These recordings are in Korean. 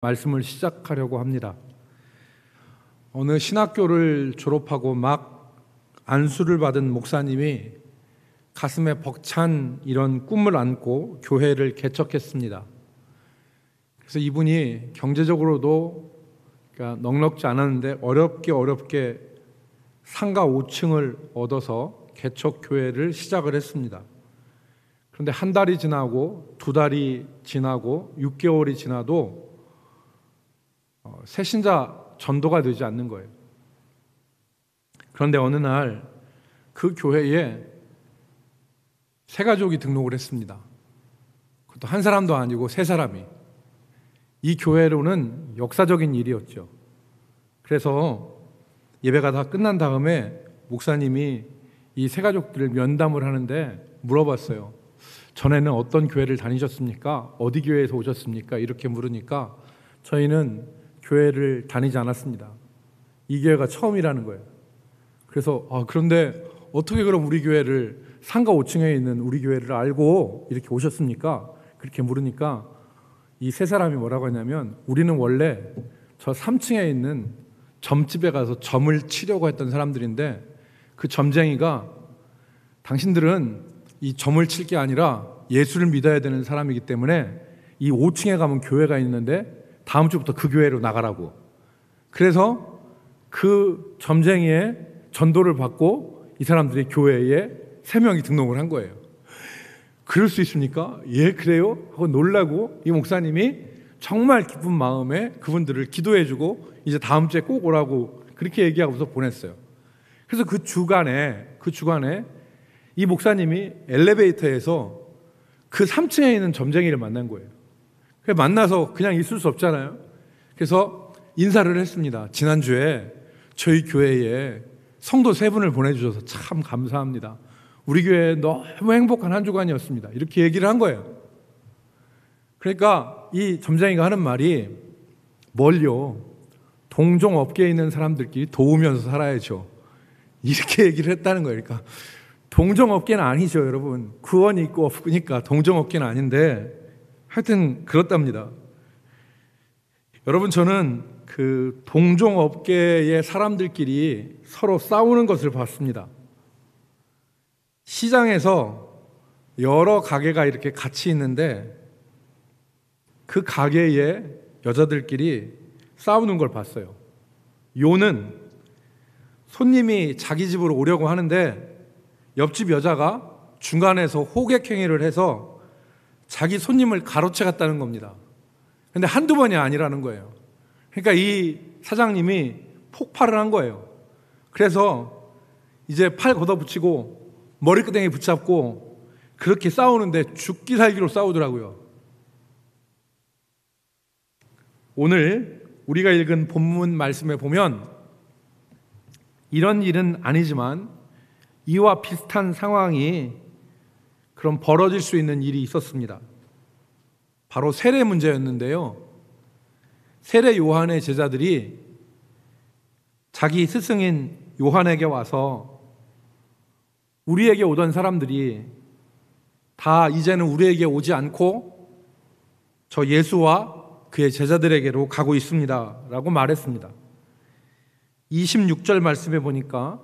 말씀을 시작하려고 합니다. 어느 신학교를 졸업하고 막 안수를 받은 목사님이 가슴에 벅찬 이런 꿈을 안고 교회를 개척했습니다. 그래서 이분이 경제적으로도 넉넉지 않았는데 어렵게 상가 5층을 얻어서 개척 교회를 시작을 했습니다. 그런데 한 달이 지나고 두 달이 지나고 6개월이 지나도 새신자 전도가 되지 않는 거예요. 그런데 어느 날 그 교회에 새 가족이 등록을 했습니다. 그것도 한 사람도 아니고 세 사람이. 이 교회로는 역사적인 일이었죠. 그래서 예배가 다 끝난 다음에 목사님이 이 새 가족들을 면담을 하는데 물어봤어요. 전에는 어떤 교회를 다니셨습니까? 어디 교회에서 오셨습니까? 이렇게 물으니까 저희는 교회를 다니지 않았습니다. 이 교회가 처음이라는 거예요. 그래서 그런데 어떻게 그럼 우리 교회를 상가 5층에 있는 우리 교회를 알고 이렇게 오셨습니까? 그렇게 물으니까 이 세 사람이 뭐라고 했냐면 우리는 원래 저 3층에 있는 점집에 가서 점을 치려고 했던 사람들인데 그 점쟁이가 당신들은 이 점을 칠 게 아니라 예수를 믿어야 되는 사람이기 때문에 이 5층에 가면 교회가 있는데 다음 주부터 그 교회로 나가라고. 그래서 그 점쟁이의 전도를 받고 이 사람들이 교회에 3명이 등록을 한 거예요. 그럴 수 있습니까? 예, 그래요? 하고 놀라고 이 목사님이 정말 기쁜 마음에 그분들을 기도해주고 이제 다음 주에 꼭 오라고 그렇게 얘기하고서 보냈어요. 그래서 그 주간에 이 목사님이 엘리베이터에서 그 3층에 있는 점쟁이를 만난 거예요. 만나서 그냥 있을 수 없잖아요. 그래서 인사를 했습니다. 지난주에 저희 교회에 성도 3분을 보내주셔서 참 감사합니다. 우리 교회 너무 행복한 한 주간이었습니다. 이렇게 얘기를 한 거예요. 그러니까 이 점쟁이가 하는 말이 뭘요? 동종업계에 있는 사람들끼리 도우면서 살아야죠. 이렇게 얘기를 했다는 거예요. 그러니까 동종업계는 아니죠, 여러분. 구원이 있고 없으니까 동종업계는 아닌데 하여튼 그렇답니다. 여러분, 저는 그 동종업계의 사람들끼리 서로 싸우는 것을 봤습니다. 시장에서 여러 가게가 이렇게 같이 있는데 그 가게의 여자들끼리 싸우는 걸 봤어요. 요는 손님이 자기 집으로 오려고 하는데 옆집 여자가 중간에서 호객행위를 해서 자기 손님을 가로채 갔다는 겁니다. 근데 한두 번이 아니라는 거예요. 그러니까 이 사장님이 폭발을 한 거예요. 그래서 이제 팔 걷어붙이고 머리끄댕이 붙잡고 그렇게 싸우는데 죽기 살기로 싸우더라고요. 오늘 우리가 읽은 본문 말씀에 보면 이런 일은 아니지만 이와 비슷한 상황이 그럼 벌어질 수 있는 일이 있었습니다. 바로 세례 문제였는데요. 세례 요한의 제자들이 자기 스승인 요한에게 와서 우리에게 오던 사람들이 다 이제는 우리에게 오지 않고 저 예수와 그의 제자들에게로 가고 있습니다 라고 말했습니다. 26절 말씀에 보니까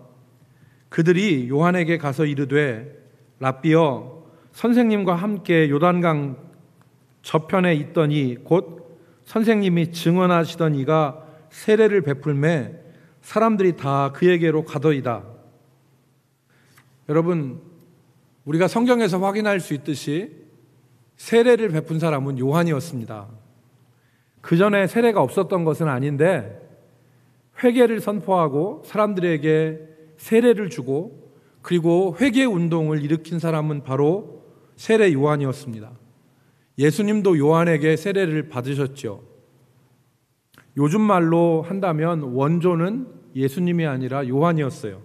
그들이 요한에게 가서 이르되 랍비여 선생님과 함께 요단강 저편에 있더니 곧 선생님이 증언하시던 이가 세례를 베풀매 사람들이 다 그에게로 가더이다. 여러분, 우리가 성경에서 확인할 수 있듯이 세례를 베푼 사람은 요한이었습니다. 그 전에 세례가 없었던 것은 아닌데 회개를 선포하고 사람들에게 세례를 주고 그리고 회개 운동을 일으킨 사람은 바로 세례 요한이었습니다. 예수님도 요한에게 세례를 받으셨죠. 요즘 말로 한다면 원조는 예수님이 아니라 요한이었어요.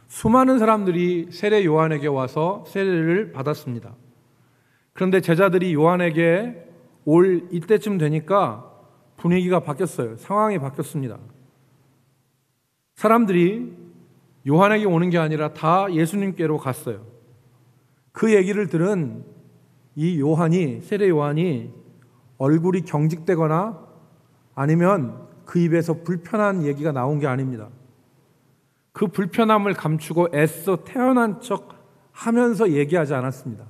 수많은 사람들이 세례 요한에게 와서 세례를 받았습니다. 그런데 제자들이 요한에게 올 이때쯤 되니까 분위기가 바뀌었어요. 상황이 바뀌었습니다. 사람들이 요한에게 오는 게 아니라 다 예수님께로 갔어요. 그 얘기를 들은 이 요한이, 세례 요한이 얼굴이 경직되거나 아니면 그 입에서 불편한 얘기가 나온 게 아닙니다. 그 불편함을 감추고 애써 태어난 척 하면서 얘기하지 않았습니다.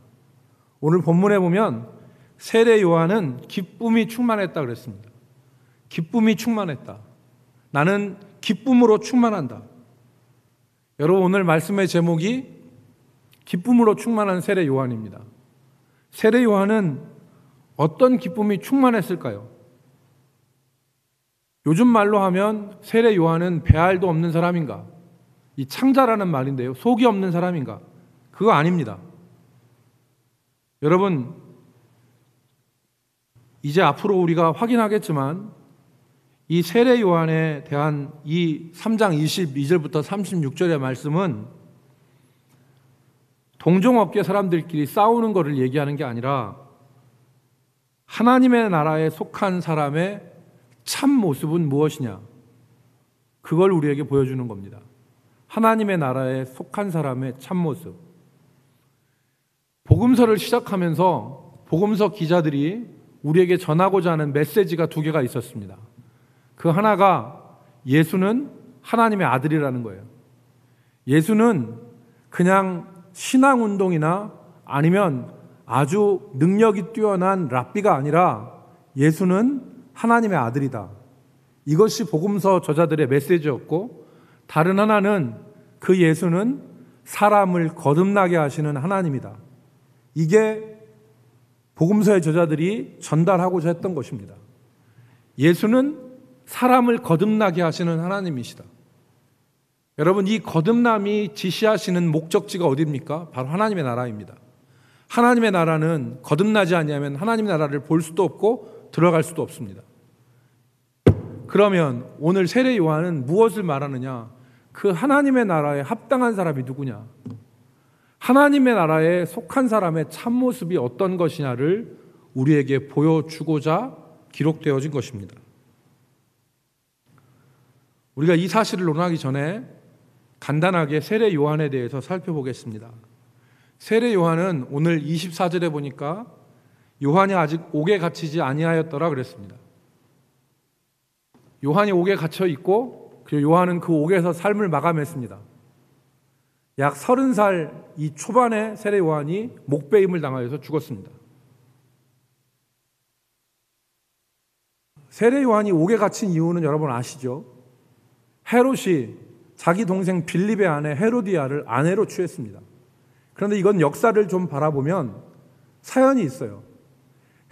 오늘 본문에 보면 세례 요한은 기쁨이 충만했다 그랬습니다. 기쁨이 충만했다. 나는 기쁨으로 충만한다. 여러분, 오늘 말씀의 제목이 기쁨으로 충만한 세례 요한입니다. 세례 요한은 어떤 기쁨이 충만했을까요? 요즘 말로 하면 세례 요한은 배알도 없는 사람인가? 이 창자라는 말인데요. 속이 없는 사람인가? 그거 아닙니다. 여러분, 이제 앞으로 우리가 확인하겠지만 이 세례 요한에 대한 이 3장 22절부터 36절의 말씀은 동종업계 사람들끼리 싸우는 것을 얘기하는 게 아니라 하나님의 나라에 속한 사람의 참 모습은 무엇이냐? 그걸 우리에게 보여주는 겁니다. 하나님의 나라에 속한 사람의 참 모습. 복음서를 시작하면서 복음서 기자들이 우리에게 전하고자 하는 메시지가 두 개가 있었습니다. 그 하나가 예수는 하나님의 아들이라는 거예요. 예수는 그냥 신앙운동이나 아니면 아주 능력이 뛰어난 랍비가 아니라 예수는 하나님의 아들이다. 이것이 복음서 저자들의 메시지였고, 다른 하나는 그 예수는 사람을 거듭나게 하시는 하나님이다. 이게 복음서의 저자들이 전달하고자 했던 것입니다. 예수는 사람을 거듭나게 하시는 하나님이시다. 여러분, 이 거듭남이 지시하시는 목적지가 어디입니까? 바로 하나님의 나라입니다. 하나님의 나라는 거듭나지 않으면 하나님의 나라를 볼 수도 없고 들어갈 수도 없습니다. 그러면 오늘 세례 요한은 무엇을 말하느냐? 그 하나님의 나라에 합당한 사람이 누구냐? 하나님의 나라에 속한 사람의 참모습이 어떤 것이냐를 우리에게 보여주고자 기록되어진 것입니다. 우리가 이 사실을 논하기 전에 간단하게 세례 요한에 대해서 살펴보겠습니다. 세례 요한은 오늘 24절에 보니까 요한이 아직 옥에 갇히지 아니하였더라 그랬습니다. 요한이 옥에 갇혀 있고, 그리고 요한은 그 옥에서 삶을 마감했습니다. 약 30살 이 초반에 세례 요한이 목배임을 당하여서 죽었습니다. 세례 요한이 옥에 갇힌 이유는 여러분 아시죠? 헤롯이 자기 동생 빌립의 아내 헤로디아를 아내로 취했습니다. 그런데 이건 역사를 좀 바라보면 사연이 있어요.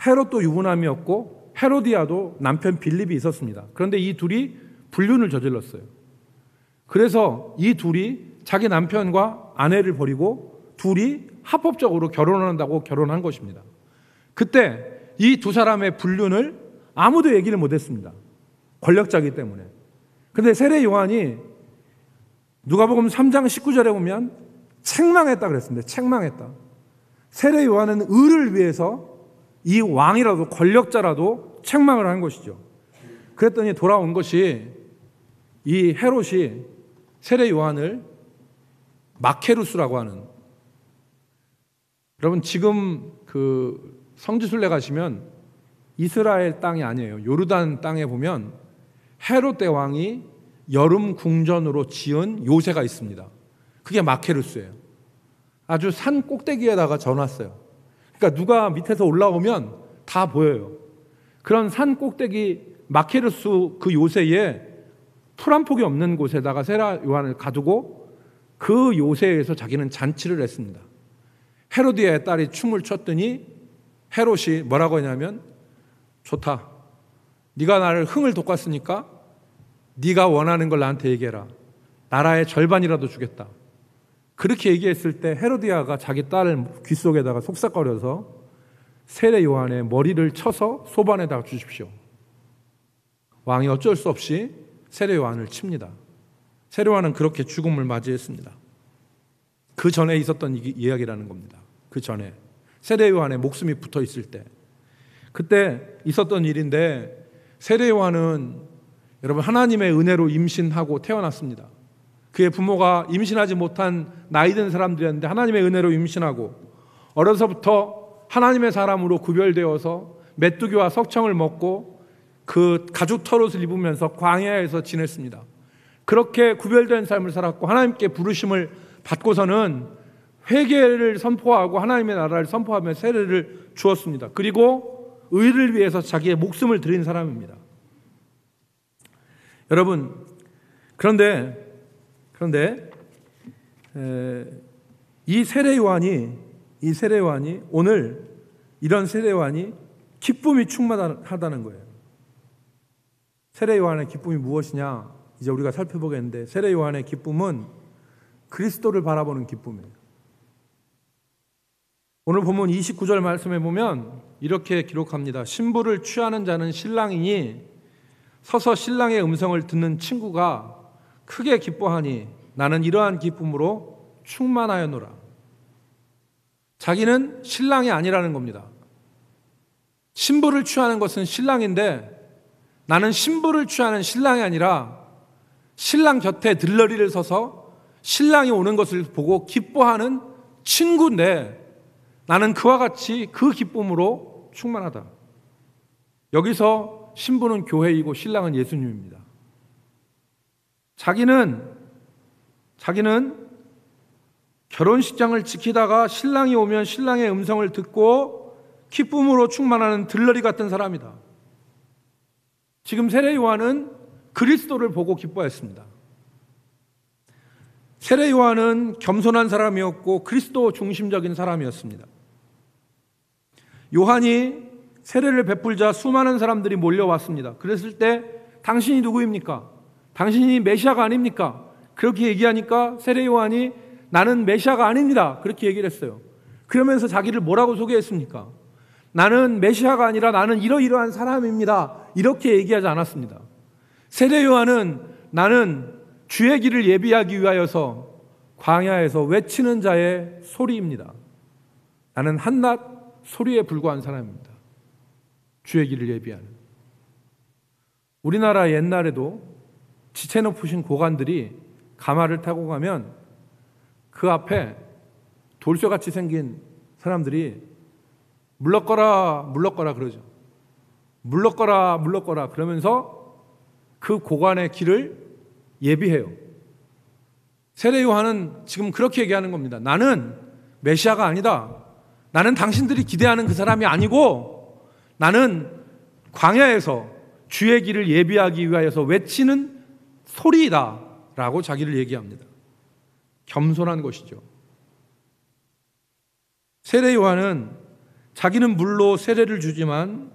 헤롯도 유부남이었고 헤로디아도 남편 빌립이 있었습니다. 그런데 이 둘이 불륜을 저질렀어요. 그래서 이 둘이 자기 남편과 아내를 버리고 둘이 합법적으로 결혼한다고 결혼한 것입니다. 그때 이 두 사람의 불륜을 아무도 얘기를 못했습니다. 권력자이기 때문에. 그런데 세례 요한이 누가복음 3장 19절에 보면 책망했다 그랬습니다. 책망했다. 세례 요한은 의를 위해서 이 왕이라도 권력자라도 책망을 한 것이죠. 그랬더니 돌아온 것이 이 헤롯이 세례 요한을 마케루스라고 하는, 여러분 지금 그 성지순례 가시면 이스라엘 땅이 아니에요. 요르단 땅에 보면 헤롯 대왕이 여름 궁전으로 지은 요새가 있습니다. 그게 마케루스예요. 아주 산 꼭대기에다가 져놨어요. 그러니까 누가 밑에서 올라오면 다 보여요. 그런 산 꼭대기 마케루스 그 요새에 풀 한 폭이 없는 곳에다가 세례 요한을 가두고 그 요새에서 자기는 잔치를 했습니다. 헤로디아의 딸이 춤을 췄더니 헤롯이 뭐라고 했냐면, 좋다. 네가 나를 흥을 돋았으니까 네가 원하는 걸 나한테 얘기해라. 나라의 절반이라도 주겠다. 그렇게 얘기했을 때 헤로디아가 자기 딸을 귓속에다가 속삭거려서 세례 요한의 머리를 쳐서 소반에다가 주십시오. 왕이 어쩔 수 없이 세례 요한을 칩니다. 세례 요한은 그렇게 죽음을 맞이했습니다. 그 전에 있었던 이야기라는 겁니다. 그 전에 세례 요한의 목숨이 붙어 있을 때, 그때 있었던 일인데, 세례 요한은 여러분 하나님의 은혜로 임신하고 태어났습니다. 그의 부모가 임신하지 못한 나이든 사람들이었는데 하나님의 은혜로 임신하고 어려서부터 하나님의 사람으로 구별되어서 메뚜기와 석청을 먹고 그 가죽 털옷을 입으면서 광야에서 지냈습니다. 그렇게 구별된 삶을 살았고 하나님께 부르심을 받고서는 회개를 선포하고 하나님의 나라를 선포하며 세례를 주었습니다. 그리고 의를 위해서 자기의 목숨을 드린 사람입니다. 여러분, 그런데 이 세례 요한이 오늘 이런 세례 요한이 기쁨이 충만하다는 거예요. 세례 요한의 기쁨이 무엇이냐? 이제 우리가 살펴보겠는데, 세례 요한의 기쁨은 그리스도를 바라보는 기쁨이에요. 오늘 본문 29절 말씀에 보면 이렇게 기록합니다. 신부를 취하는 자는 신랑이니 서서 신랑의 음성을 듣는 친구가 크게 기뻐하니 나는 이러한 기쁨으로 충만하였노라. 자기는 신랑이 아니라는 겁니다. 신부를 취하는 것은 신랑인데 나는 신부를 취하는 신랑이 아니라 신랑 곁에 들러리를 서서 신랑이 오는 것을 보고 기뻐하는 친구인데 나는 그와 같이 그 기쁨으로 충만하다. 여기서 신부는 교회이고 신랑은 예수님입니다. 자기는 결혼식장을 지키다가 신랑이 오면 신랑의 음성을 듣고 기쁨으로 충만하는 들러리 같은 사람이다. 지금 세례 요한은 그리스도를 보고 기뻐했습니다. 세례 요한은 겸손한 사람이었고 그리스도 중심적인 사람이었습니다. 요한이 세례를 베풀자 수많은 사람들이 몰려왔습니다. 그랬을 때 당신이 누구입니까? 당신이 메시아가 아닙니까? 그렇게 얘기하니까 세례 요한이 나는 메시아가 아닙니다. 그렇게 얘기를 했어요. 그러면서 자기를 뭐라고 소개했습니까? 나는 메시아가 아니라 나는 이러이러한 사람입니다. 이렇게 얘기하지 않았습니다. 세례 요한은 나는 주의 길을 예비하기 위하여서 광야에서 외치는 자의 소리입니다. 나는 한낱 소리에 불과한 사람입니다. 주의 길을 예비하는. 우리나라 옛날에도 지체 높으신 고관들이 가마를 타고 가면 그 앞에 돌쇠같이 생긴 사람들이 물러거라 그러죠. 물러거라 그러면서 그 고관의 길을 예비해요. 세례 요한은 지금 그렇게 얘기하는 겁니다. 나는 메시아가 아니다. 나는 당신들이 기대하는 그 사람이 아니고 나는 광야에서 주의 길을 예비하기 위하여서 외치는 소리이다 라고 자기를 얘기합니다. 겸손한 것이죠. 세례 요한은 자기는 물로 세례를 주지만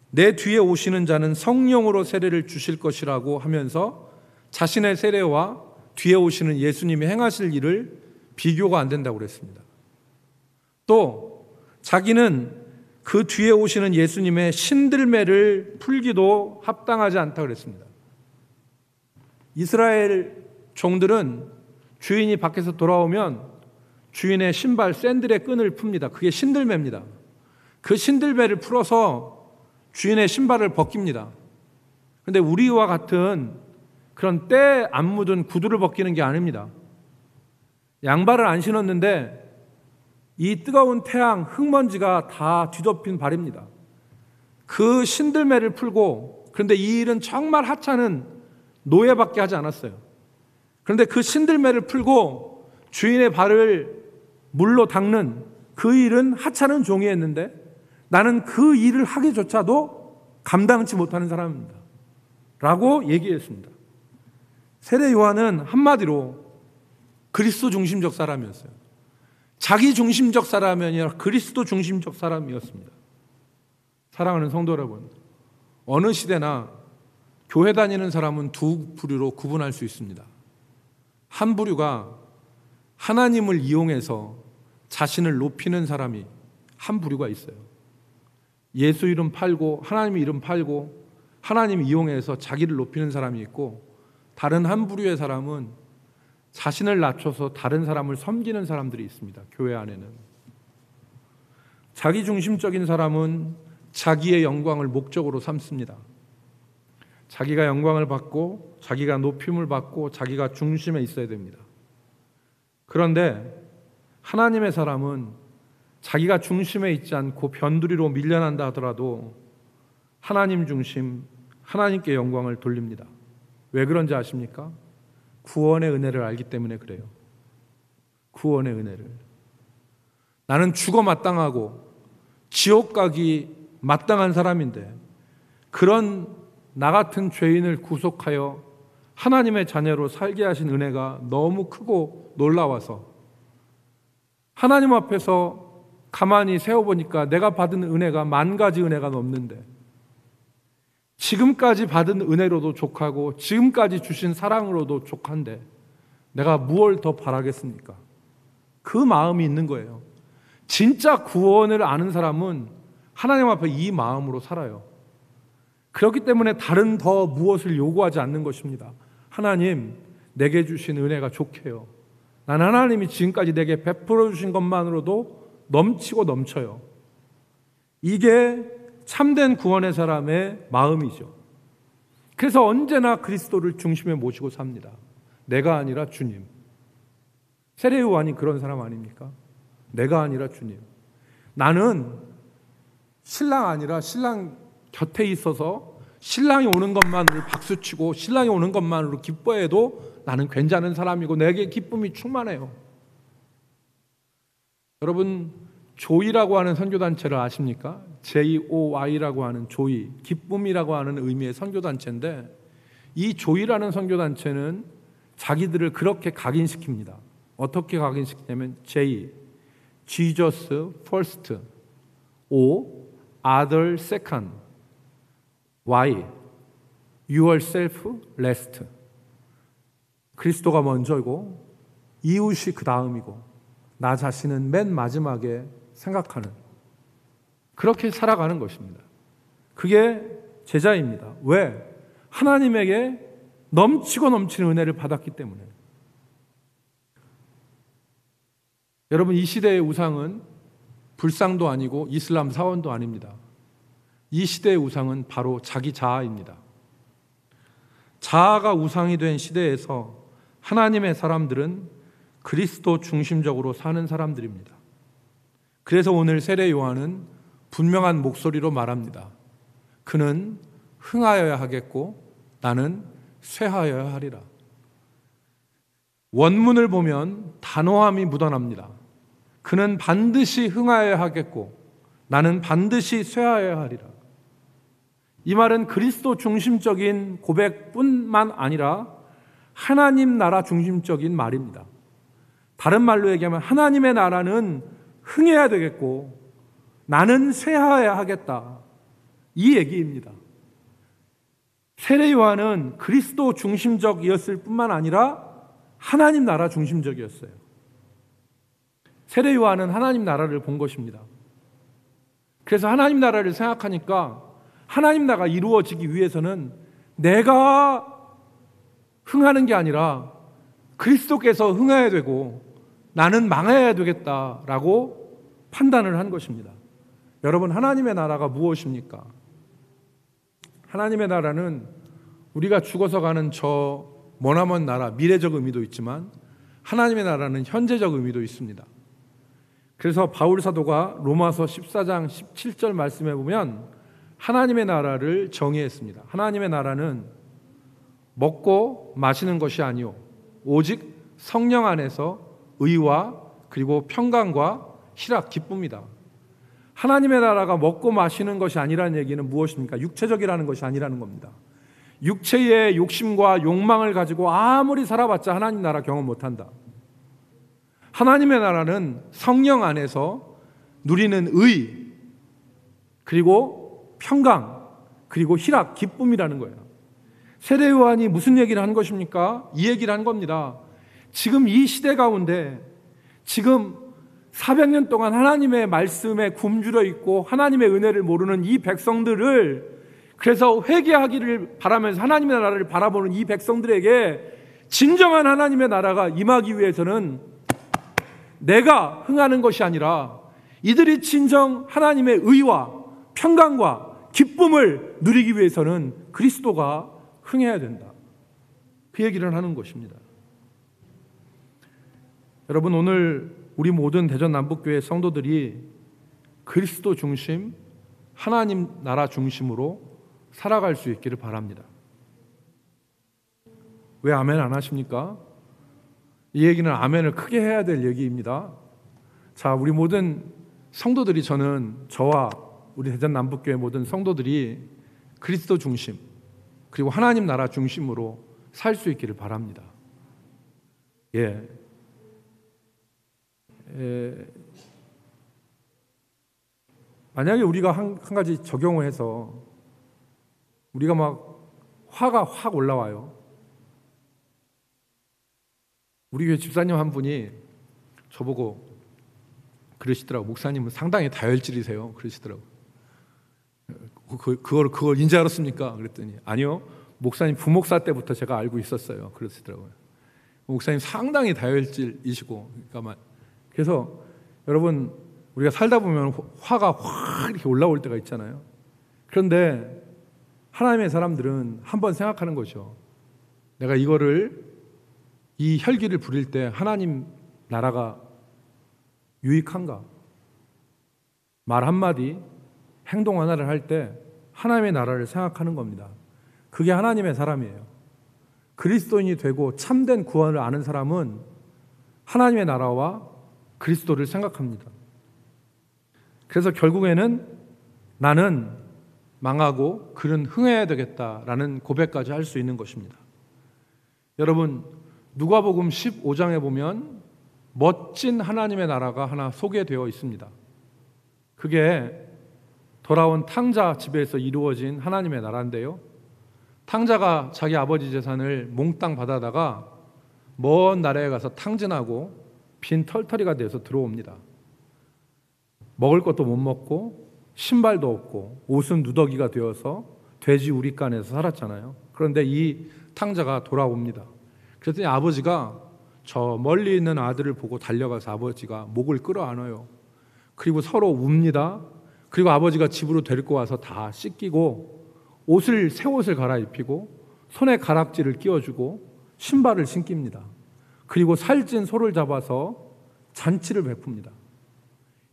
내 뒤에 오시는 자는 성령으로 세례를 주실 것이라고 하면서 자신의 세례와 뒤에 오시는 예수님이 행하실 일을 비교가 안 된다고 그랬습니다. 또 자기는 그 뒤에 오시는 예수님의 신들매를 풀기도 합당하지 않다고 그랬습니다. 이스라엘 종들은 주인이 밖에서 돌아오면 주인의 신발 샌들의 끈을 풉니다. 그게 신들매입니다. 그 신들매를 풀어서 주인의 신발을 벗깁니다. 그런데 우리와 같은 그런 때 안 묻은 구두를 벗기는 게 아닙니다. 양발을 안 신었는데 이 뜨거운 태양, 흙먼지가 다 뒤덮인 발입니다. 그 신들매를 풀고, 그런데 이 일은 정말 하찮은 노예밖에 하지 않았어요. 그런데 그 신들매를 풀고 주인의 발을 물로 닦는 그 일은 하찮은 종이 했는데 나는 그 일을 하기조차도 감당치 못하는 사람입니다. 라고 얘기했습니다. 세례 요한은 한마디로 그리스도 중심적 사람이었어요. 자기 중심적 사람이 아니라 그리스도 중심적 사람이었습니다. 사랑하는 성도 여러분, 어느 시대나 교회 다니는 사람은 두 부류로 구분할 수 있습니다. 한 부류가 하나님을 이용해서 자신을 높이는 사람이 한 부류가 있어요. 예수 이름 팔고 하나님의 이름 팔고 하나님 이용해서 자기를 높이는 사람이 있고, 다른 한 부류의 사람은 자신을 낮춰서 다른 사람을 섬기는 사람들이 있습니다. 교회 안에는. 자기 중심적인 사람은 자기의 영광을 목적으로 삼습니다. 자기가 영광을 받고 자기가 높임을 받고 자기가 중심에 있어야 됩니다. 그런데 하나님의 사람은 자기가 중심에 있지 않고 변두리로 밀려난다 하더라도 하나님 중심, 하나님께 영광을 돌립니다. 왜 그런지 아십니까? 구원의 은혜를 알기 때문에 그래요. 구원의 은혜를. 나는 죽어 마땅하고 지옥 가기 마땅한 사람인데 그런 나 같은 죄인을 구속하여 하나님의 자녀로 살게 하신 은혜가 너무 크고 놀라워서 하나님 앞에서 가만히 세워보니까 내가 받은 은혜가 10,000가지 은혜가 넘는데 지금까지 받은 은혜로도 족하고 지금까지 주신 사랑으로도 족한데 내가 무엇을 더 바라겠습니까? 그 마음이 있는 거예요. 진짜 구원을 아는 사람은 하나님 앞에 이 마음으로 살아요. 그렇기 때문에 다른 더 무엇을 요구하지 않는 것입니다. 하나님, 내게 주신 은혜가 족해요. 난 하나님이 지금까지 내게 베풀어 주신 것만으로도 넘치고 넘쳐요. 이게 참된 구원의 사람의 마음이죠. 그래서 언제나 그리스도를 중심에 모시고 삽니다. 내가 아니라 주님. 세례 요한이 그런 사람 아닙니까? 내가 아니라 주님. 나는 신랑 아니라 신랑 곁에 있어서 신랑이 오는 것만으로 박수치고 신랑이 오는 것만으로 기뻐해도 나는 괜찮은 사람이고 내게 기쁨이 충만해요. 여러분, 조이라고 하는 선교단체를 아십니까? JOY라고 하는 조이, 기쁨이라고 하는 의미의 선교단체인데 이 조이라는 선교단체는 자기들을 그렇게 각인시킵니다. 어떻게 각인시키냐면 J, Jesus first, O, other second, Y, yourself last. 그리스도가 먼저이고 이웃이 그 다음이고 나 자신은 맨 마지막에 생각하는, 그렇게 살아가는 것입니다. 그게 제자입니다. 왜? 하나님에게 넘치고 넘치는 은혜를 받았기 때문에. 여러분, 이 시대의 우상은 불상도 아니고 이슬람 사원도 아닙니다. 이 시대의 우상은 바로 자기 자아입니다. 자아가 우상이 된 시대에서 하나님의 사람들은 그리스도 중심적으로 사는 사람들입니다. 그래서 오늘 세례 요한은 분명한 목소리로 말합니다. 그는 흥하여야 하겠고 나는 쇠하여야 하리라. 원문을 보면 단호함이 묻어납니다. 그는 반드시 흥하여야 하겠고 나는 반드시 쇠하여야 하리라. 이 말은 그리스도 중심적인 고백뿐만 아니라 하나님 나라 중심적인 말입니다. 다른 말로 얘기하면 하나님의 나라는 흥해야 되겠고 나는 쇠하여야 하겠다. 이 얘기입니다. 세례 요한은 그리스도 중심적이었을 뿐만 아니라 하나님 나라 중심적이었어요. 세례 요한은 하나님 나라를 본 것입니다. 그래서 하나님 나라를 생각하니까 하나님 나라가 이루어지기 위해서는 내가 흥하는 게 아니라 그리스도께서 흥해야 되고 나는 망해야 되겠다라고 판단을 한 것입니다. 여러분, 하나님의 나라가 무엇입니까? 하나님의 나라는 우리가 죽어서 가는 저 머나먼 나라, 미래적 의미도 있지만 하나님의 나라는 현재적 의미도 있습니다. 그래서 바울 사도가 로마서 14장 17절 말씀해 보면 하나님의 나라를 정의했습니다. 하나님의 나라는 먹고 마시는 것이 아니요 오직 성령 안에서 의와 그리고 평강과 희락, 기쁨이다. 하나님의 나라가 먹고 마시는 것이 아니라는 얘기는 무엇입니까? 육체적이라는 것이 아니라는 겁니다. 육체의 욕심과 욕망을 가지고 아무리 살아봤자 하나님 나라 경험 못한다. 하나님의 나라는 성령 안에서 누리는 의, 그리고 평강, 그리고 희락, 기쁨이라는 거예요. 세례 요한이 무슨 얘기를 한 것입니까? 이 얘기를 한 겁니다. 지금 이 시대 가운데 지금 400년 동안 하나님의 말씀에 굶주려 있고 하나님의 은혜를 모르는 이 백성들을, 그래서 회개하기를 바라면서 하나님의 나라를 바라보는 이 백성들에게 진정한 하나님의 나라가 임하기 위해서는 내가 흥하는 것이 아니라 이들이 진정 하나님의 의와 평강과 기쁨을 누리기 위해서는 그리스도가 흥해야 된다. 그 얘기를 하는 것입니다. 여러분, 오늘 우리 모든 대전 남북교회 성도들이 그리스도 중심, 하나님 나라 중심으로 살아갈 수 있기를 바랍니다. 왜 아멘 안 하십니까? 이 얘기는 아멘을 크게 해야 될 얘기입니다. 자, 우리 모든 성도들이, 저와 우리 대전 남북교회 모든 성도들이 그리스도 중심, 그리고 하나님 나라 중심으로 살 수 있기를 바랍니다. 만약에 우리가 한 가지 적용을 해서 우리가 막 화가 확 올라와요. 우리 교회 집사님 한 분이 저보고 그러시더라고. 목사님은 상당히 다혈질이세요. 그러시더라고. 그걸 인제 알았습니까? 그랬더니 아니요, 목사님 부목사 때부터 제가 알고 있었어요. 그러시더라고요. 목사님 상당히 다혈질이시고, 그래서 여러분, 우리가 살다 보면 화가 확 이렇게 올라올 때가 있잖아요. 그런데 하나님의 사람들은 한번 생각하는 거죠. 내가 이 혈기를 부릴 때 하나님 나라가 유익한가? 말 한마디, 행동 하나를 할 때 하나님의 나라를 생각하는 겁니다. 그게 하나님의 사람이에요. 그리스도인이 되고 참된 구원을 아는 사람은 하나님의 나라와 그리스도를 생각합니다. 그래서 결국에는 나는 망하고 그는 흥해야 되겠다라는 고백까지 할 수 있는 것입니다. 여러분, 누가복음 15장에 보면 멋진 하나님의 나라가 하나 소개되어 있습니다. 그게 돌아온 탕자 집에서 이루어진 하나님의 나라인데요, 탕자가 자기 아버지 재산을 몽땅 받아다가 먼 나라에 가서 탕진하고 빈 털터리가 돼서 들어옵니다. 먹을 것도 못 먹고 신발도 없고 옷은 누더기가 되어서 돼지 우리간에서 살았잖아요. 그런데 이 탕자가 돌아옵니다. 그랬더니 아버지가 저 멀리 있는 아들을 보고 달려가서 아버지가 목을 끌어안아요. 그리고 서로 웁니다. 그리고 아버지가 집으로 데리고 와서 다 씻기고 새 옷을 갈아입히고 손에 가락지를 끼워주고 신발을 신깁니다. 그리고 살찐 소를 잡아서 잔치를 베풉니다.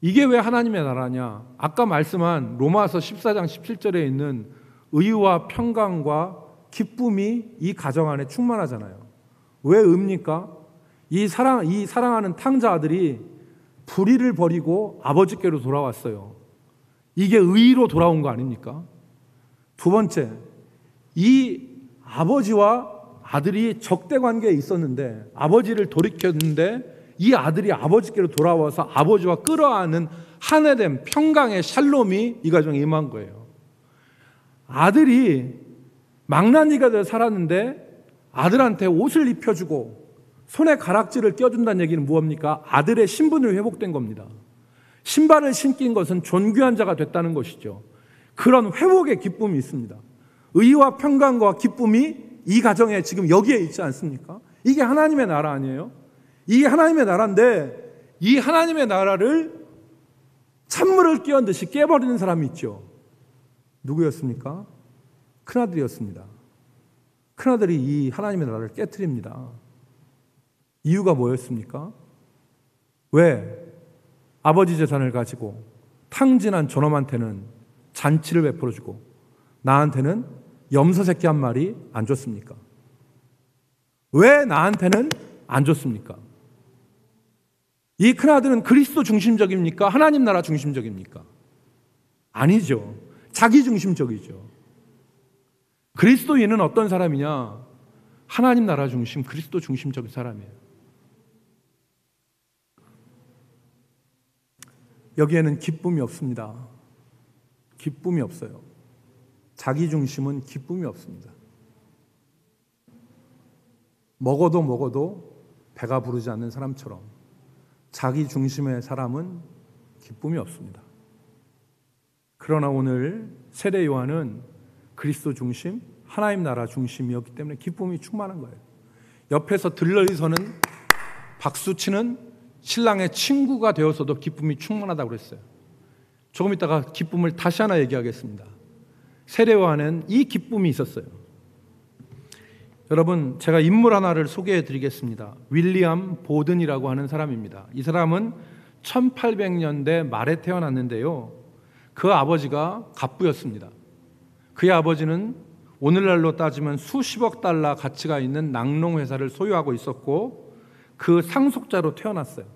이게 왜 하나님의 나라냐? 아까 말씀한 로마서 14장 17절에 있는 의와 평강과 기쁨이 이 가정 안에 충만하잖아요. 왜 의입니까? 이 사랑하는 탕자 아들이 불의를 버리고 아버지께로 돌아왔어요. 이게 의로 돌아온 거 아닙니까? 두 번째, 이 아버지와 아들이 적대 관계에 있었는데 아버지를 돌이켰는데 이 아들이 아버지께로 돌아와서 아버지와 끌어안은 하나된 평강의 샬롬이 이 가정에 임한 거예요. 아들이 망나니가 되어 살았는데 아들한테 옷을 입혀주고 손에 가락지를 껴준다는 얘기는 무엇입니까? 아들의 신분이 회복된 겁니다. 신발을 신긴 것은 존귀한 자가 됐다는 것이죠. 그런 회복의 기쁨이 있습니다. 의와 평강과 기쁨이 이 가정에 지금 여기에 있지 않습니까? 이게 하나님의 나라 아니에요? 이게 하나님의 나라인데 이 하나님의 나라를 찬물을 끼얹듯이 깨버리는 사람이 있죠. 누구였습니까? 큰아들이었습니다. 큰아들이 이 하나님의 나라를 깨트립니다. 이유가 뭐였습니까? 왜 아버지 재산을 가지고 탕진한 저놈한테는 잔치를 베풀어주고 나한테는 염소 새끼 한 마리 안 줬습니까? 왜 나한테는 안 줬습니까? 이 큰아들은 그리스도 중심적입니까? 하나님 나라 중심적입니까? 아니죠. 자기 중심적이죠. 그리스도인은 어떤 사람이냐? 하나님 나라 중심, 그리스도 중심적인 사람이에요. 여기에는 기쁨이 없습니다. 기쁨이 없어요. 자기 중심은 기쁨이 없습니다. 먹어도 배가 부르지 않는 사람처럼 자기 중심의 사람은 기쁨이 없습니다. 그러나 오늘 세례 요한은 그리스도 중심, 하나님 나라 중심이었기 때문에 기쁨이 충만한 거예요. 옆에서 들러리서는 박수치는 신랑의 친구가 되어서도 기쁨이 충만하다고 그랬어요. 조금 있다가 기쁨을 다시 하나 얘기하겠습니다. 세례 요한은 이 기쁨이 있었어요. 여러분, 제가 인물 하나를 소개해 드리겠습니다. 윌리엄 보든이라고 하는 사람입니다. 이 사람은 1800년대 말에 태어났는데요. 그 아버지가 갑부였습니다. 그의 아버지는 오늘날로 따지면 수십억 달러 가치가 있는 낙농회사를 소유하고 있었고 그 상속자로 태어났어요.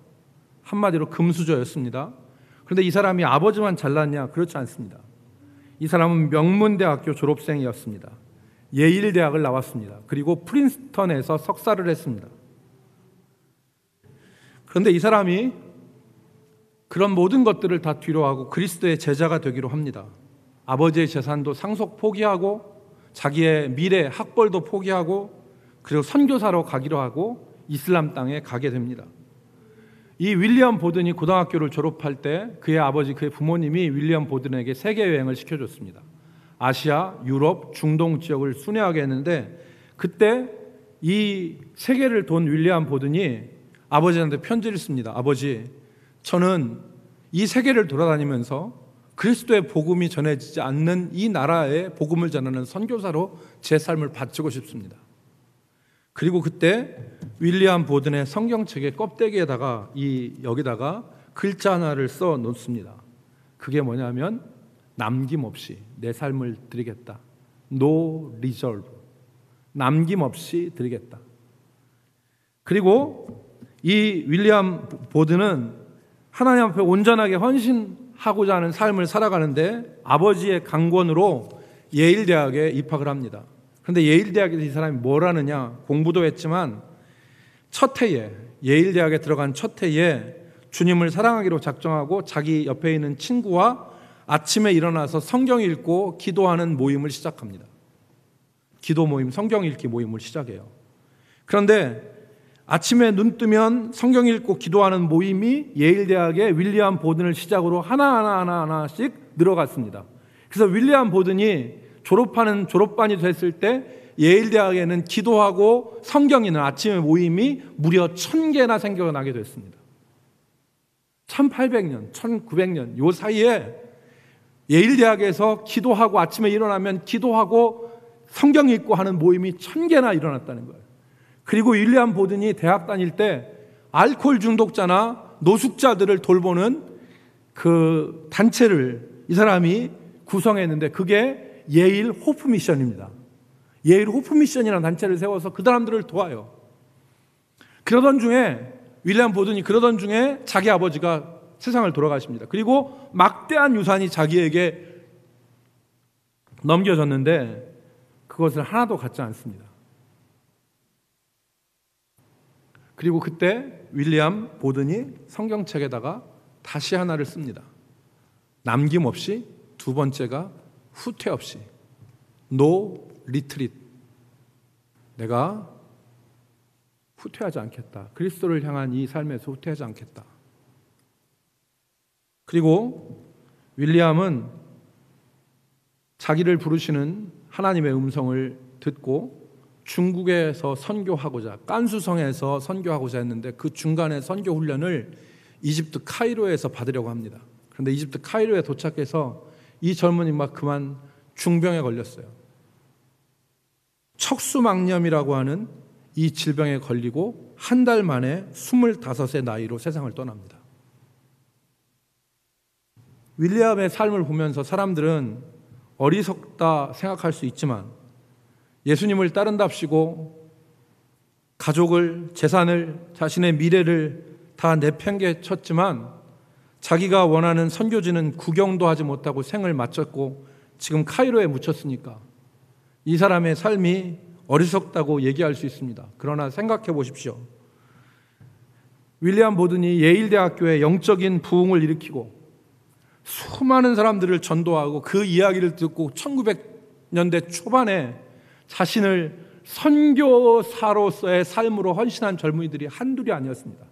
한마디로 금수저였습니다. 그런데 이 사람이 아버지만 잘났냐? 그렇지 않습니다. 이 사람은 명문대학교 졸업생이었습니다. 예일대학을 나왔습니다. 그리고 프린스턴에서 석사를 했습니다. 그런데 이 사람이 그런 모든 것들을 다 뒤로하고 그리스도의 제자가 되기로 합니다. 아버지의 재산도 상속 포기하고 자기의 미래 학벌도 포기하고 그리고 선교사로 가기로 하고 이슬람 땅에 가게 됩니다. 이 윌리엄 보든이 고등학교를 졸업할 때 그의 아버지, 그의 부모님이 윌리엄 보든에게 세계 여행을 시켜줬습니다. 아시아, 유럽, 중동 지역을 순회하게 했는데 그때 이 세계를 돈 윌리엄 보든이 아버지한테 편지를 씁니다. 아버지, 저는 이 세계를 돌아다니면서 그리스도의 복음이 전해지지 않는 이 나라에 복음을 전하는 선교사로 제 삶을 바치고 싶습니다. 그리고 그때 윌리엄 보든의 성경책의 껍데기에다가 여기다가 글자 하나를 써 놓습니다. 그게 뭐냐면 남김없이 내 삶을 드리겠다. No reserve. 남김없이 드리겠다. 그리고 이 윌리엄 보든은 하나님 앞에 온전하게 헌신하고자 하는 삶을 살아가는데 아버지의 강권으로 예일대학에 입학을 합니다. 그런데 예일대학에서 이 사람이 뭘 하느냐? 공부도 했지만 첫 해에, 예일대학에 들어간 첫 해에 주님을 사랑하기로 작정하고 자기 옆에 있는 친구와 아침에 일어나서 성경 읽고 기도하는 모임을 시작합니다. 기도 모임, 성경 읽기 모임을 시작해요. 그런데 아침에 눈 뜨면 성경 읽고 기도하는 모임이 예일대학의 윌리엄 보든을 시작으로 하나씩 늘어갔습니다. 그래서 윌리엄 보든이 졸업하는 졸업반이 됐을 때 예일대학에는 기도하고 성경 읽는 아침의 모임이 무려 1000개나 생겨나게 됐습니다. 1800년, 1900년 요 사이에 예일대학에서 기도하고 아침에 일어나면 기도하고 성경 읽고 하는 모임이 1000개나 일어났다는 거예요. 그리고 윌리엄 보든이 대학 다닐 때 알코올 중독자나 노숙자들을 돌보는 그 단체를 이 사람이 구성했는데 그게 예일 호프 미션입니다. 예일 호프 미션이라는 단체를 세워서 그 사람들을 도와요. 그러던 중에 윌리엄 보든이 그러던 중에 자기 아버지가 세상을 돌아가십니다. 그리고 막대한 유산이 자기에게 넘겨졌는데 그것을 하나도 갖지 않습니다. 그리고 그때 윌리엄 보든이 성경책에다가 다시 하나를 씁니다. 남김없이, 두 번째가 후퇴 없이. No retreat. 내가 후퇴하지 않겠다. 그리스도를 향한 이 삶에서 후퇴하지 않겠다. 그리고 윌리엄은 자기를 부르시는 하나님의 음성을 듣고 중국에서 선교하고자, 깐수성에서 선교하고자 했는데 그 중간에 선교 훈련을 이집트 카이로에서 받으려고 합니다. 그런데 이집트 카이로에 도착해서 이 젊은이 막 그만 중병에 걸렸어요. 척수막염이라고 하는 이 질병에 걸리고 한 달 만에 25의 나이로 세상을 떠납니다. 윌리엄의 삶을 보면서 사람들은 어리석다 생각할 수 있지만 예수님을 따른답시고 가족을, 재산을, 자신의 미래를 다 내팽개쳤지만 자기가 원하는 선교지는 구경도 하지 못하고 생을 마쳤고 지금 카이로에 묻혔으니까 이 사람의 삶이 어리석다고 얘기할 수 있습니다. 그러나 생각해 보십시오. 윌리엄 보든이 예일대학교에 영적인 부흥을 일으키고 수많은 사람들을 전도하고 그 이야기를 듣고 1900년대 초반에 자신을 선교사로서의 삶으로 헌신한 젊은이들이 한둘이 아니었습니다.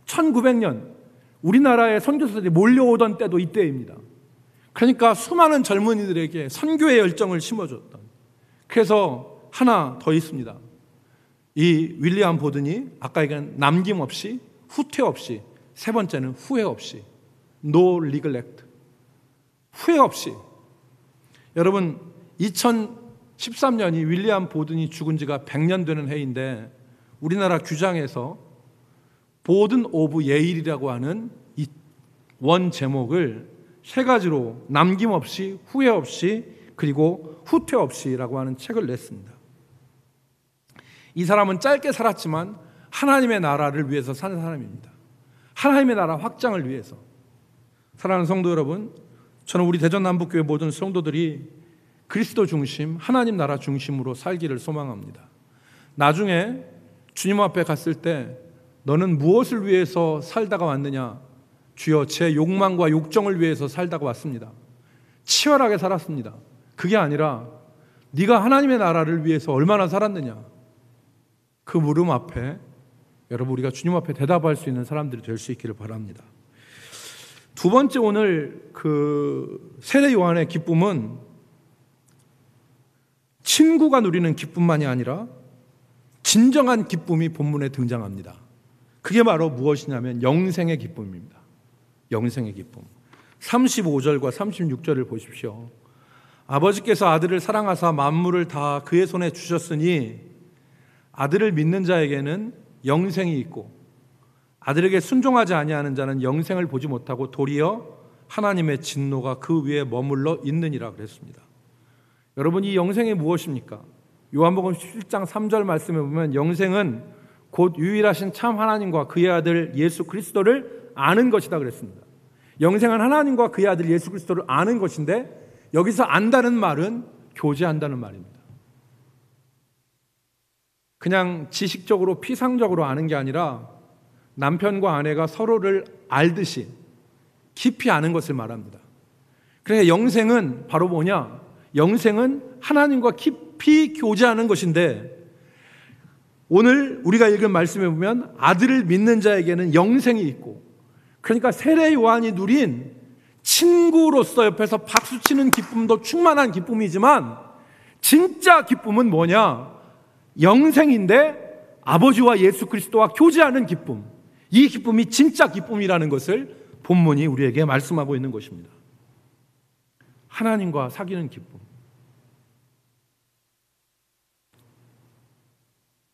1900년 우리나라에 선교사들이 몰려오던 때도 이때입니다. 그러니까 수많은 젊은이들에게 선교의 열정을 심어줬던. 그래서 하나 더 있습니다. 이 윌리엄 보든이 아까 얘기한 남김없이, 후퇴 없이, 세 번째는 후회 없이, no neglect. 후회 없이. 여러분 2013년이 윌리엄 보든이 죽은 지가 100년 되는 해인데 우리나라 규장에서 보든 오브 예일이라고 하는 이 원 제목을 세 가지로 남김없이, 후회 없이, 그리고 후퇴 없이라고 하는 책을 냈습니다. 이 사람은 짧게 살았지만 하나님의 나라를 위해서 사는 사람입니다. 하나님의 나라 확장을 위해서. 사랑하는 성도 여러분, 저는 우리 대전남북교회 모든 성도들이 그리스도 중심, 하나님 나라 중심으로 살기를 소망합니다. 나중에 주님 앞에 갔을 때 너는 무엇을 위해서 살다가 왔느냐? 주여, 제 욕망과 욕정을 위해서 살다가 왔습니다. 치열하게 살았습니다. 그게 아니라 네가 하나님의 나라를 위해서 얼마나 살았느냐? 그 물음 앞에 여러분, 우리가 주님 앞에 대답할 수 있는 사람들이 될 수 있기를 바랍니다. 두 번째, 오늘 그 세례 요한의 기쁨은 친구가 누리는 기쁨만이 아니라 진정한 기쁨이 본문에 등장합니다. 그게 바로 무엇이냐면 영생의 기쁨입니다. 영생의 기쁨. 35절과 36절을 보십시오. 아버지께서 아들을 사랑하사 만물을 다 그의 손에 주셨으니 아들을 믿는 자에게는 영생이 있고 아들에게 순종하지 아니하는 자는 영생을 보지 못하고 도리어 하나님의 진노가 그 위에 머물러 있느니라 그랬습니다. 여러분, 이 영생이 무엇입니까? 요한복음 17장 3절 말씀에 보면 영생은 곧 유일하신 참 하나님과 그의 아들 예수 그리스도를 아는 것이다 그랬습니다. 영생은 하나님과 그의 아들 예수 그리스도를 아는 것인데, 여기서 안다는 말은 교제한다는 말입니다. 그냥 지식적으로 피상적으로 아는 게 아니라 남편과 아내가 서로를 알듯이 깊이 아는 것을 말합니다. 그러니까 영생은 바로 뭐냐? 영생은 하나님과 깊이 교제하는 것인데, 오늘 우리가 읽은 말씀에 보면 아들을 믿는 자에게는 영생이 있고, 그러니까 세례 요한이 누린 친구로서 옆에서 박수치는 기쁨도 충만한 기쁨이지만 진짜 기쁨은 뭐냐? 영생인데 아버지와 예수 그리스도와 교제하는 기쁨. 이 기쁨이 진짜 기쁨이라는 것을 본문이 우리에게 말씀하고 있는 것입니다. 하나님과 사귀는 기쁨.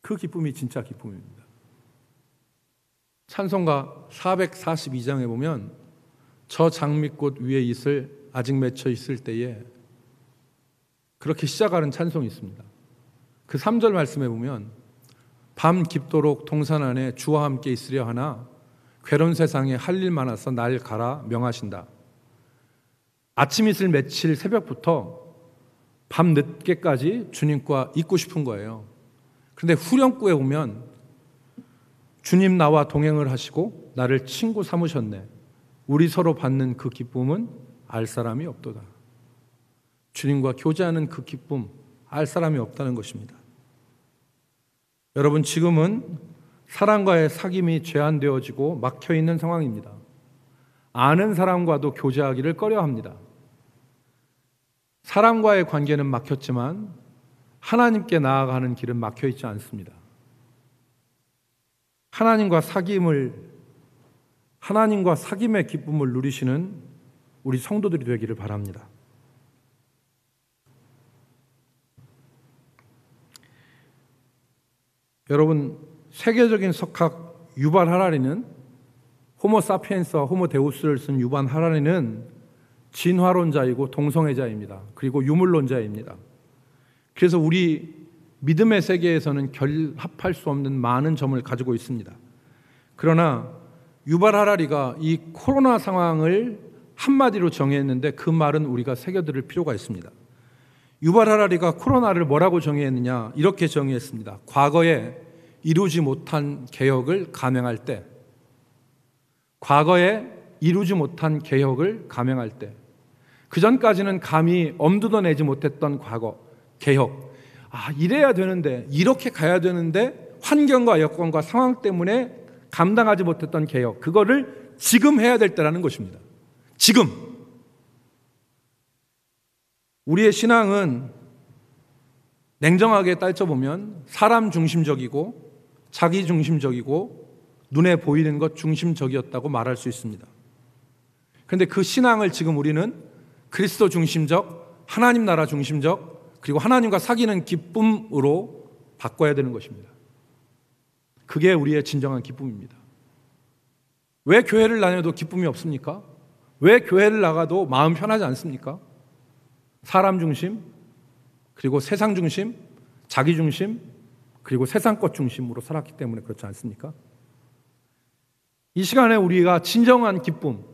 그 기쁨이 진짜 기쁨입니다. 찬송가 442장에 보면 저 장미꽃 위에 잇을 아직 맺혀 있을 때에 그렇게 시작하는 찬송이 있습니다. 그 3절 말씀에 보면 밤 깊도록 동산 안에 주와 함께 있으려 하나 괴로운 세상에 할 일 많아서 날 가라 명하신다. 아침 이슬 맺힐 새벽부터 밤 늦게까지 주님과 있고 싶은 거예요. 그런데 후렴구에 보면 주님 나와 동행을 하시고 나를 친구 삼으셨네. 우리 서로 받는 그 기쁨은 알 사람이 없도다. 주님과 교제하는 그 기쁨, 알 사람이 없다는 것입니다. 여러분, 지금은 사람과의 사귐이 제한되어지고 막혀있는 상황입니다. 아는 사람과도 교제하기를 꺼려합니다. 사람과의 관계는 막혔지만 하나님께 나아가는 길은 막혀있지 않습니다. 하나님과 사귐의 기쁨을 누리시는 우리 성도들이 되기를 바랍니다. 여러분, 세계적인 석학 유발 하라리는, 호모 사피엔스와 호모 데우스를 쓴 유발 하라리는 진화론자이고 동성애자입니다. 그리고 유물론자입니다. 그래서 우리 믿음의 세계에서는 결합할 수 없는 많은 점을 가지고 있습니다. 그러나 유발 하라리가 이 코로나 상황을 한마디로 정의했는데 그 말은 우리가 새겨들을 필요가 있습니다. 유발 하라리가 코로나를 뭐라고 정의했느냐? 이렇게 정의했습니다. 과거에 이루지 못한 개혁을 감행할 때, 그 전까지는 감히 엄두도 내지 못했던 과거, 개혁. 이래야 되는데, 이렇게 가야 되는데 환경과 여건과 상황 때문에 감당하지 못했던 개혁, 그거를 지금 해야 될 때라는 것입니다. 지금. 우리의 신앙은 냉정하게 따져보면 사람 중심적이고 자기 중심적이고 눈에 보이는 것 중심적이었다고 말할 수 있습니다. 그런데 그 신앙을 지금 우리는 그리스도 중심적, 하나님 나라 중심적, 그리고 하나님과 사귀는 기쁨으로 바꿔야 되는 것입니다. 그게 우리의 진정한 기쁨입니다. 왜 교회를 다녀도 기쁨이 없습니까? 왜 교회를 나가도 마음 편하지 않습니까? 사람 중심, 그리고 세상 중심, 자기 중심, 그리고 세상 것 중심으로 살았기 때문에 그렇지 않습니까? 이 시간에 우리가 진정한 기쁨,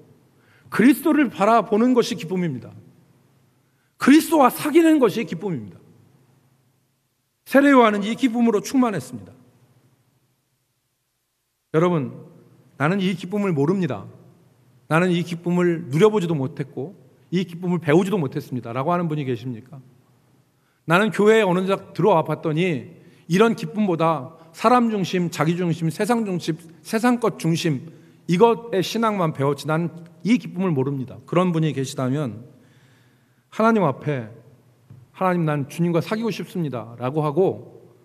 그리스도를 바라보는 것이 기쁨입니다. 그리스도와 사귀는 것이 기쁨입니다. 세례 요한은 이 기쁨으로 충만했습니다. 여러분, 나는 이 기쁨을 모릅니다. 나는 이 기쁨을 누려보지도 못했고 이 기쁨을 배우지도 못했습니다 라고 하는 분이 계십니까? 나는 교회에 어느 날 들어와 봤더니 이런 기쁨보다 사람 중심, 자기 중심, 세상 중심, 세상 것 중심, 이것의 신앙만 배웠지 나는 이 기쁨을 모릅니다. 그런 분이 계시다면 하나님 앞에 하나님, 난 주님과 사귀고 싶습니다 라고 하고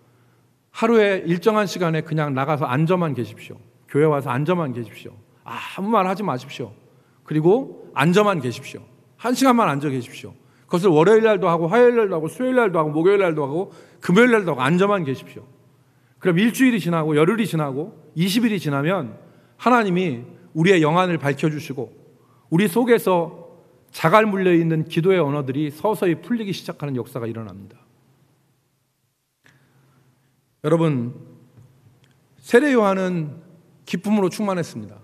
하루에 일정한 시간에 그냥 나가서 앉아만 계십시오. 교회 와서 앉아만 계십시오. 아무 말 하지 마십시오. 그리고 앉아만 계십시오. 1시간만 앉아 계십시오. 그것을 월요일 날도 하고 화요일 날도 하고 수요일 날도 하고 목요일 날도 하고 금요일 날도 하고 앉아만 계십시오. 그럼 일주일이 지나고 열흘이 지나고 20일이 지나면 하나님이 우리의 영안을 밝혀주시고 우리 속에서 자갈 물려있는 기도의 언어들이 서서히 풀리기 시작하는 역사가 일어납니다. 여러분, 세례 요한은 기쁨으로 충만했습니다.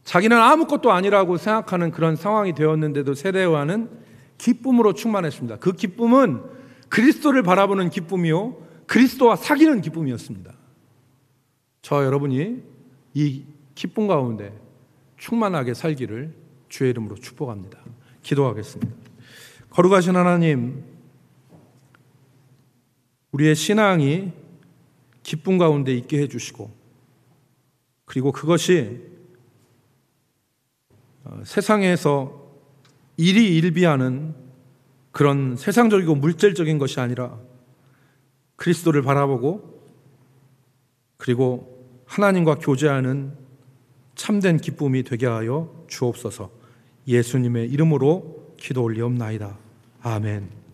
자기는 아무것도 아니라고 생각하는 그런 상황이 되었는데도 세례 요한은 기쁨으로 충만했습니다. 그 기쁨은 그리스도를 바라보는 기쁨이요 그리스도와 사귀는 기쁨이었습니다. 저 여러분이 이 기쁨 가운데 충만하게 살기를 주의 이름으로 축복합니다. 기도하겠습니다. 거룩하신 하나님, 우리의 신앙이 기쁨 가운데 있게 해주시고 그리고 그것이 세상에서 일희일비하는 그런 세상적이고 물질적인 것이 아니라 그리스도를 바라보고 그리고 하나님과 교제하는 참된 기쁨이 되게 하여 주옵소서. 예수님의 이름으로 기도 올리옵나이다. 아멘.